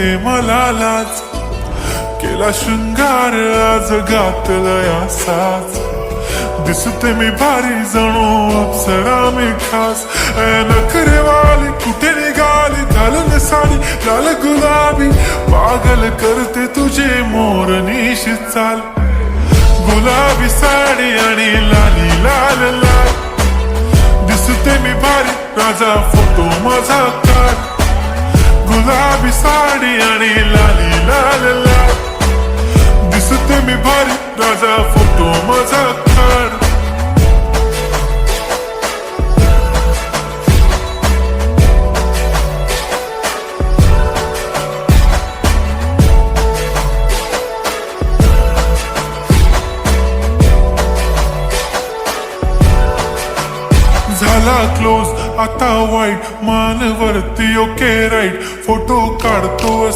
वाटते मला लाज, केला शृंगार आज घातलाय असाच, दिसते मी भारी जणू अप्सरा मी खास. नखरेवाली कुठे निघाली घालून साडी लाल गुलाबी, पागल करते तुझे मोरनीश चाल. गुलाबी साडी आणि लाली लाल लाल, दिसते मी भारी राजा फोटो माझा काढ. गुलाबी साडी आणि लाली लाल लाल, दिसते मी भारी राजा फोटो माझा काढ. झाला क्लोज आता वाईट, मान वरती ओके राईट, फोटो काढतो